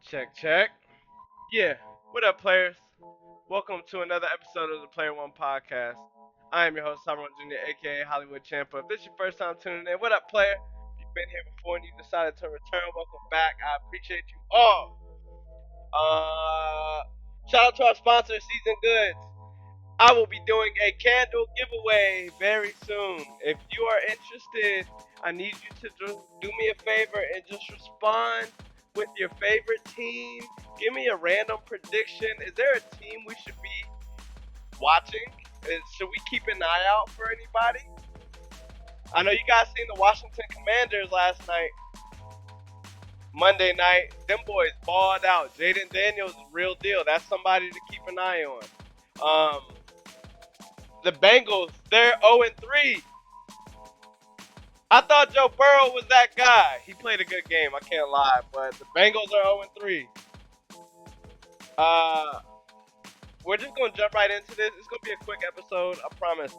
Check, check. Yeah, what up, players? Welcome to another episode of the Player One Podcast. I am your host, Tyrone Jr., aka Hollywood Champa. If this is your first time tuning in, what up, player? If you've been here before and you decided to return, welcome back. I appreciate you all. Shout out to our sponsor, Season Goods. I will be doing a candle giveaway very soon. If you are interested, I need you to just do me a favor and just respond with your favorite team. Give me a random prediction. Is there a team we should be watching? Should we keep an eye out for anybody? I know you guys seen the Washington Commanders last night, Monday night. Them boys balled out. Jaden Daniels is real deal. That's somebody to keep an eye on. The Bengals, they're 0-3. I thought Joe Burrow was that guy. He played a good game, I can't lie, but the Bengals are 0-3. Uh, we're just gonna jump right into this. It's gonna be a quick episode, I promise.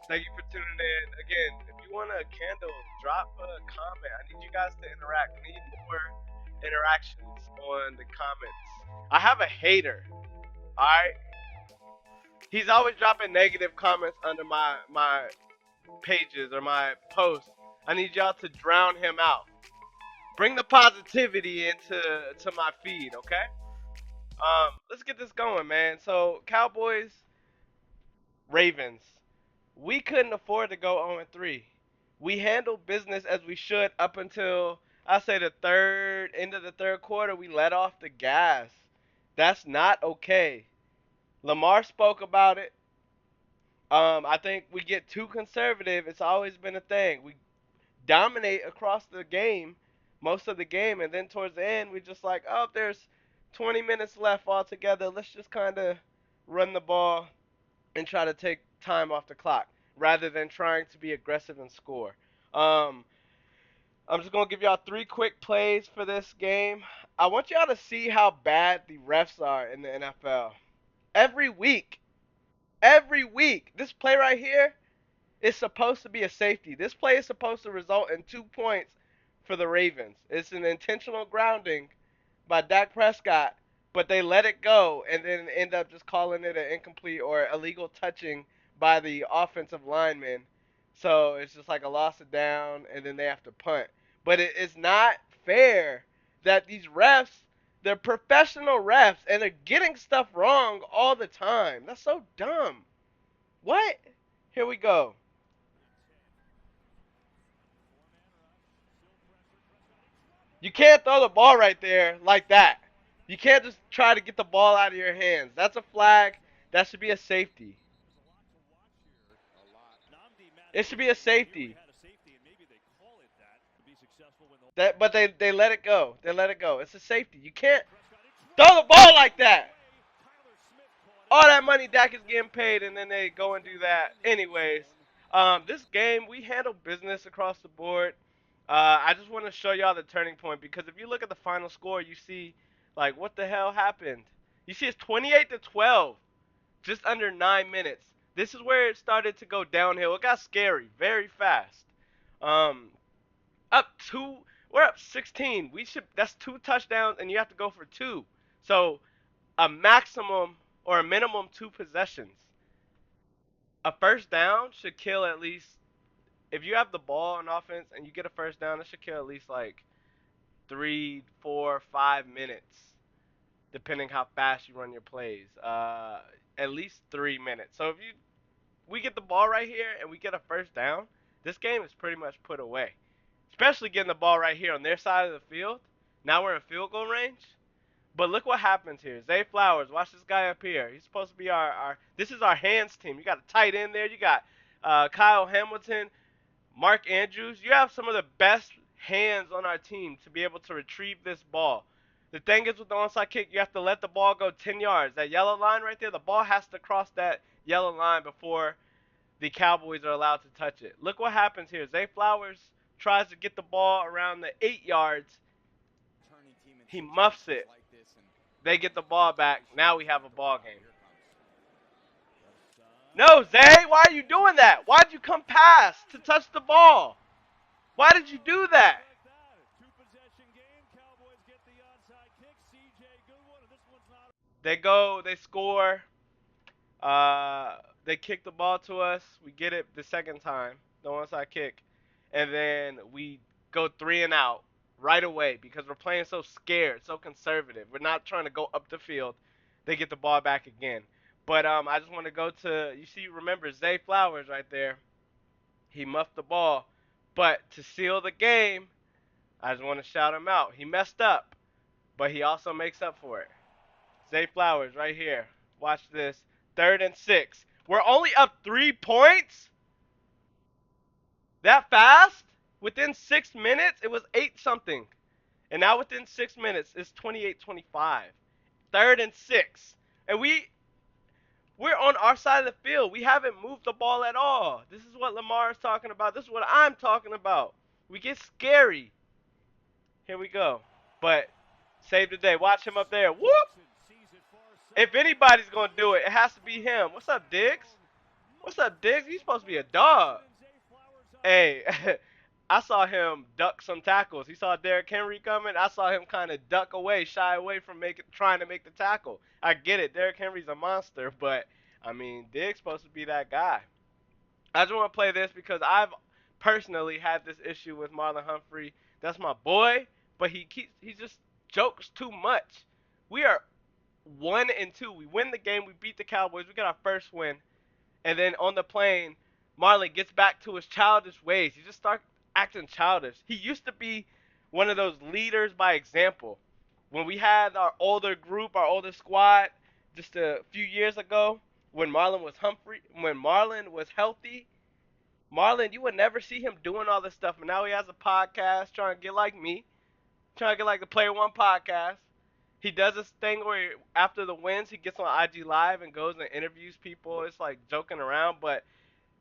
Thank you for tuning in. Again, if you want a candle, drop a comment. I need you guys to interact. I need more interactions on the comments. I have a hater. Alright? He's always dropping negative comments under my pages or my posts. I need y'all to drown him out. Bring the positivity into my feed, okay? Let's get this going, man. So Cowboys, Ravens. We couldn't afford to go 0-3. We handled business as we should up until I say the end of the third quarter. We let off the gas. That's not okay. Lamar spoke about it. I think we get too conservative. It's always been a thing. We dominate across the game, most of the game, and then towards the end, we just like, oh, there's 20 minutes left altogether. Let's just kind of run the ball and try to take time off the clock rather than trying to be aggressive and score. Um, I'm just gonna give y'all three quick plays for this game. I want y'all to see how bad the refs are in the NFL. Every week, every week, this play right here is supposed to be a safety. This play is supposed to result in 2 points for the Ravens. It's an intentional grounding by Dak Prescott, but they let it go and then end up just calling it an incomplete or illegal touching by the offensive lineman. So it's just like a loss of down, and then they have to punt. But it is not fair that these refs, they're professional refs, and they're getting stuff wrong all the time. That's so dumb. What? Here we go. You can't throw the ball right there like that. You can't just try to get the ball out of your hands. That's a flag. That should be a safety. It should be a safety. But they let it go. They let it go. It's a safety. You can't throw the ball like that. All that money Dak is getting paid, and then they go and do that. Anyways, this game we handle business across the board. I just want to show y'all the turning point because if you look at the final score, you see like what the hell happened. You see it's 28-12, just under 9 minutes. This is where it started to go downhill. It got scary very fast. Um, up two, we're up 16. We should that's two touchdowns, and you have to go for two. So a maximum or a minimum two possessions. A first down should kill at least if you have the ball on offense and you get a first down, it should kill at least like 3, 4, 5 minutes, depending how fast you run your plays. At least 3 minutes. So if we get the ball right here and we get a first down, this game is pretty much put away. Especially getting the ball right here on their side of the field. Now we're in field goal range. But look what happens here. Zay Flowers, watch this guy up here. He's supposed to be our this is our hands team. You got a tight end there. You got Kyle Hamilton, Mark Andrews. You have some of the best hands on our team to be able to retrieve this ball. The thing is with the onside kick, you have to let the ball go 10 yards. That yellow line right there, the ball has to cross that yellow line before the Cowboys are allowed to touch it. Look what happens here. Zay Flowers tries to get the ball around the 8 yards. He muffs it. They get the ball back. Now we have a ball game. No, Zay, why are you doing that? Why did you come past to touch the ball? Why did you do that? They score. Uh, they kick the ball to us. We get it the second time, the onside kick, and then we go 3 and out right away because we're playing so scared, so conservative. We're not trying to go up the field. They get the ball back again. But I just want to go to remember Zay Flowers right there. He muffed the ball, but to seal the game, I just want to shout him out. He messed up, but he also makes up for it. Zay Flowers right here. Watch this. 3rd and 6. We're only up 3 points? That fast? Within 6 minutes, it was 8 something. And now within 6 minutes, it's 28-25. 3rd and 6. And we're on our side of the field. We haven't moved the ball at all. This is what Lamar is talking about. This is what I'm talking about. We get scary. Here we go. But save the day. Watch him up there. Whoop! If anybody's going to do it, it has to be him. What's up, Diggs? What's up, Diggs? He's supposed to be a dog. Hey, I saw him duck some tackles. He saw Derrick Henry coming. I saw him kind of duck away, shy away from trying to make the tackle. I get it. Derrick Henry's a monster, but, I mean, Diggs supposed to be that guy. I just want to play this because I've personally had this issue with Marlon Humphrey. That's my boy, but he just jokes too much. We are 1-2. We win the game. We beat the Cowboys. We got our first win. And then on the plane, Marlon gets back to his childish ways. He just starts acting childish. He used to be one of those leaders by example. When we had our older group, our older squad, just a few years ago, when Marlon was healthy, Marlon, you would never see him doing all this stuff. And now he has a podcast trying to get like me, trying to get like the Player One podcast. He does this thing where after the wins, he gets on IG Live and goes and interviews people. It's like joking around, but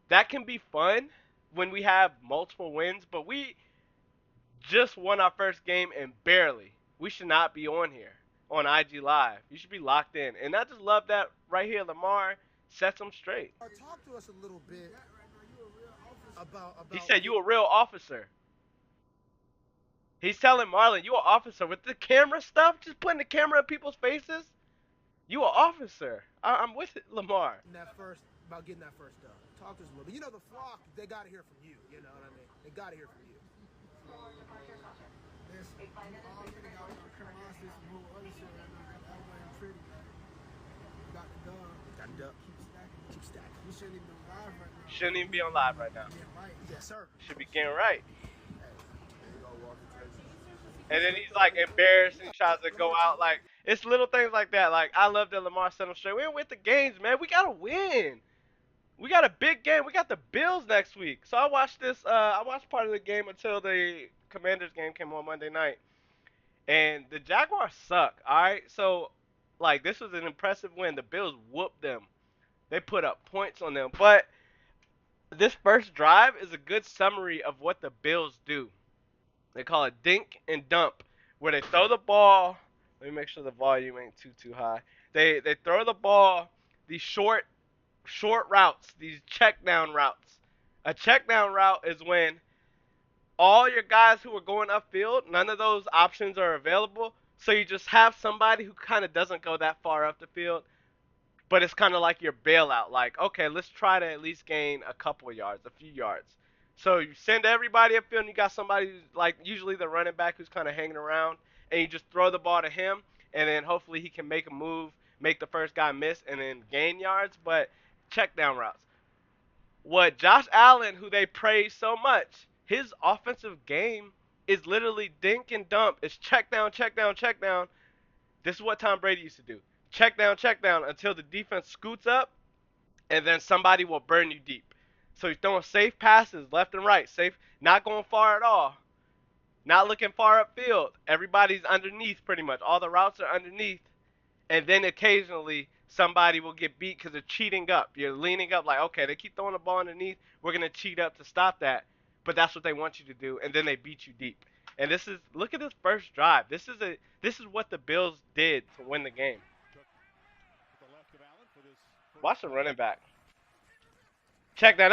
that can be fun when we have multiple wins. But we just won our first game and barely. We should not be on here on IG Live. You should be locked in. And I just love that right here. Lamar sets them straight. Talk to us a little bit about He said you a real officer. He's telling Marlon, you an officer with the camera stuff, just putting the camera in people's faces. You an officer. I'm with it, Lamar. About getting that first dub. Talk to us a little bit. You know, the flock, they got to hear from you. You know what I mean? They got to hear from you. Got the dub. Keep stacking. We shouldn't even be live right now. Shouldn't even be on live right now. Yes, sir. Should be getting right. And then he's like embarrassed and he tries to go out. Like, it's little things like that. Like, I love that Lamar set him straight. We ain't with the games, man. We gotta win. We got a big game. We got the Bills next week. So I watched this. I watched part of the game until the Commanders game came on Monday night. And the Jaguars suck. All right. So, like, this was an impressive win. The Bills whooped them. They put up points on them. But this first drive is a good summary of what the Bills do. They call it dink and dump, where they throw the ball. Let me make sure the volume ain't too high. They throw the ball, these short routes, these check down routes. A check down route is when all your guys who are going upfield, none of those options are available. So you just have somebody who kind of doesn't go that far up the field, but it's kind of like your bailout. Like, okay, let's try to at least gain a couple yards, a few yards. So you send everybody upfield, and you got somebody who's like usually the running back who's kind of hanging around, and you just throw the ball to him, and then hopefully he can make a move, make the first guy miss, and then gain yards. But check down routes. What Josh Allen, who they praise so much, his offensive game is literally dink and dump. It's check down, check down, check down. This is what Tom Brady used to do. Check down until the defense scoots up, and then somebody will burn you deep. So he's throwing safe passes left and right, safe, not going far at all, not looking far upfield. Everybody's underneath pretty much. All the routes are underneath, and then occasionally somebody will get beat because they're cheating up. You're leaning up like, okay, they keep throwing the ball underneath. We're going to cheat up to stop that, but that's what they want you to do, and then they beat you deep. And look at this first drive. This is what the Bills did to win the game. Watch the running back. Check down.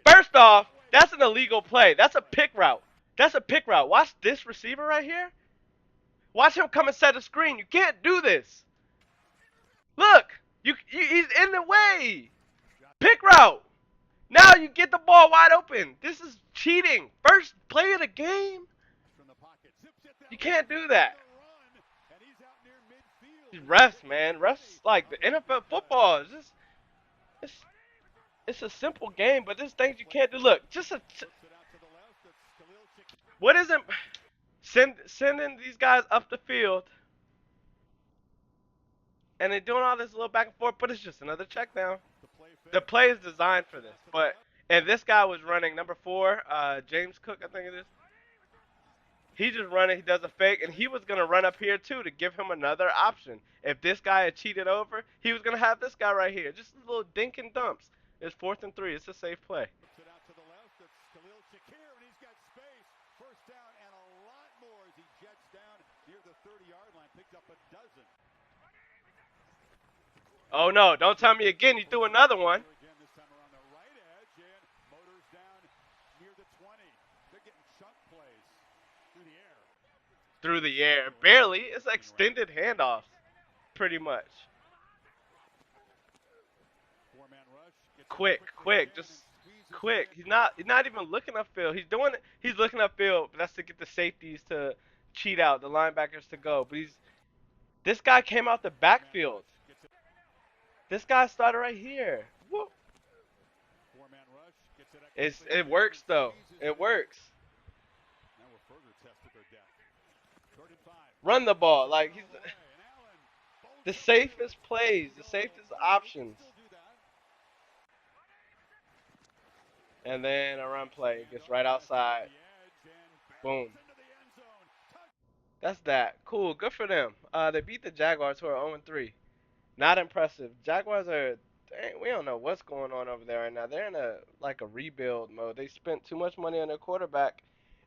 First off, that's an illegal play. That's a pick route. Watch this receiver right here. Watch him come and set a screen. You can't do this. Look, he's in the way. Pick route. Now you get the ball wide open. This is cheating. First play of the game. You can't do that. These refs, man. Refs like the NFL football. It's, it's a simple game, but there's things you can't do. Look, what isn't sending these guys up the field, and they're doing all this little back and forth, but it's just another check down. The play is designed for this, but and this guy was running number 4, James Cook, I think it is. He just running, he does a fake, and he was gonna run up here too to give him another option. If this guy had cheated over, he was gonna have this guy right here, just a little dink and dumps. It's 4th and 3. It's a safe play. Oh no! Don't tell me again. You threw another one. Through the air, barely. It's extended handoffs, pretty much. Quick, just quick. He's not even looking upfield. He's doing it. He's looking upfield, but that's to get the safeties to cheat out, the linebackers to go. But this guy came out the backfield. This guy started right here. Whoop. It works though. It works. Run the ball like he's the safest plays, the safest options. And then a run play gets right outside. Boom. That's that. Cool. Good for them. They beat the Jaguars, who are 0-3. Not impressive. Jaguars are. Dang, we don't know what's going on over there right now. They're in a rebuild mode. They spent too much money on their quarterback,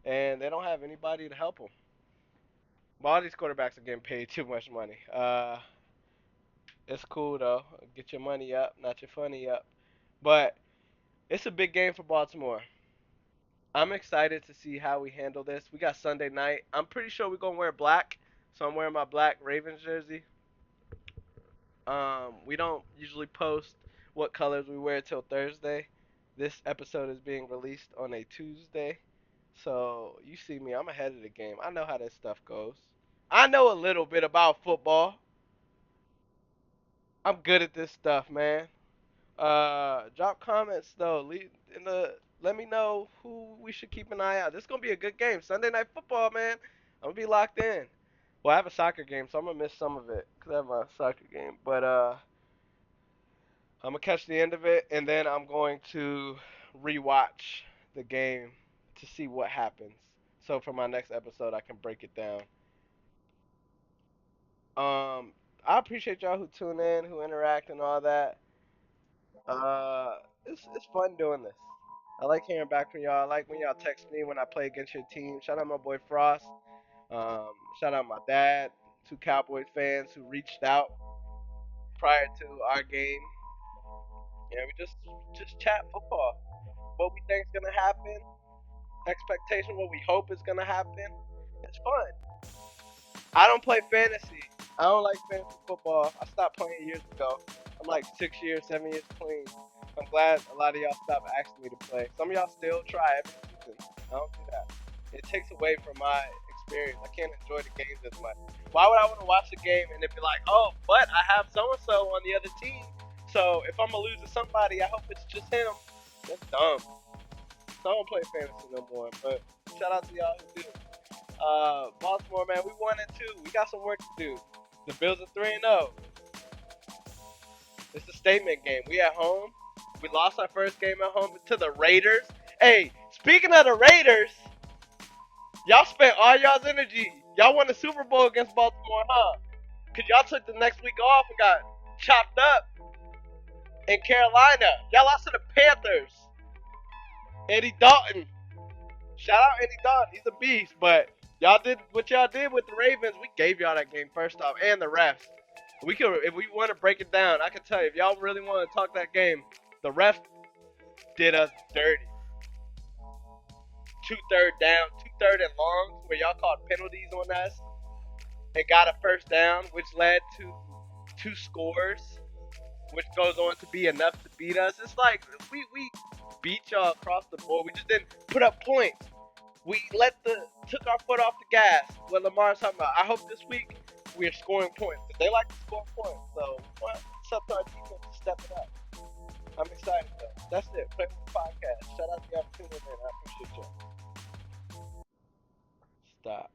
and they don't have anybody to help them. Well, all these quarterbacks are getting paid too much money. It's cool though. Get your money up, not your funny up. But it's a big game for Baltimore. I'm excited to see how we handle this. We got Sunday night. I'm pretty sure we're gonna wear black, so I'm wearing my black Ravens jersey. We don't usually post what colors we wear till Thursday. This episode is being released on a Tuesday, so you see me. I'm ahead of the game. I know how this stuff goes. I know a little bit about football. I'm good at this stuff, man. Drop comments though. Let me know who we should keep an eye out. This is gonna be a good game. Sunday night football, man. I'm gonna be locked in. Well, I have a soccer game, so I'm gonna miss some of it because I have my soccer game. But I'm gonna catch the end of it, and then I'm going to rewatch the game to see what happens. So for my next episode, I can break it down. I appreciate y'all who tune in, who interact, and all that. It's fun doing this. I like hearing back from y'all. I like when y'all text me when I play against your team. Shout out my boy Frost. Um, Shout out my dad. 2 Cowboys fans who reached out prior to our game. Yeah, we just chat football. What we think's gonna happen, expectation, what we hope is gonna happen. It's fun. I don't play fantasy. I don't like fantasy football. I stopped playing years ago. I'm like 6 years, 7 years clean. I'm glad a lot of y'all stopped asking me to play. Some of y'all still try every season. I don't do that. It takes away from my experience. I can't enjoy the games as much. Why would I want to watch a game and it be like, oh, but I have so and so on the other team. So if I'm gonna lose to somebody, I hope it's just him. That's dumb. So I don't play fantasy no more. But shout out to y'all who do. Baltimore, man, we 1-2. We got some work to do. The Bills are 3-0. It's a statement game. We at home. We lost our first game at home to the Raiders. Hey, speaking of the Raiders, y'all spent all y'all's energy. Y'all won the Super Bowl against Baltimore, huh? Because y'all took the next week off and got chopped up in Carolina. Y'all lost to the Panthers. Eddie Dalton. Shout out Eddie Dalton. He's a beast. But y'all did what y'all did with the Ravens. We gave y'all that game first off, and the refs. We could, if we want to break it down, I can tell you. If y'all really want to talk that game, the ref did us dirty. 2 third down, 2 third and longs, where y'all called penalties on us and got a first down, which led to 2 scores, which goes on to be enough to beat us. It's like we beat y'all across the board. We just didn't put up points. We took our foot off the gas. What Lamar's talking about. I hope this week we're scoring points because they like to score points. So it's up to our defense to step it up. I'm excited though. That's it. Play with the podcast. Shout out to y'all for tuning in. I appreciate y'all. Stop.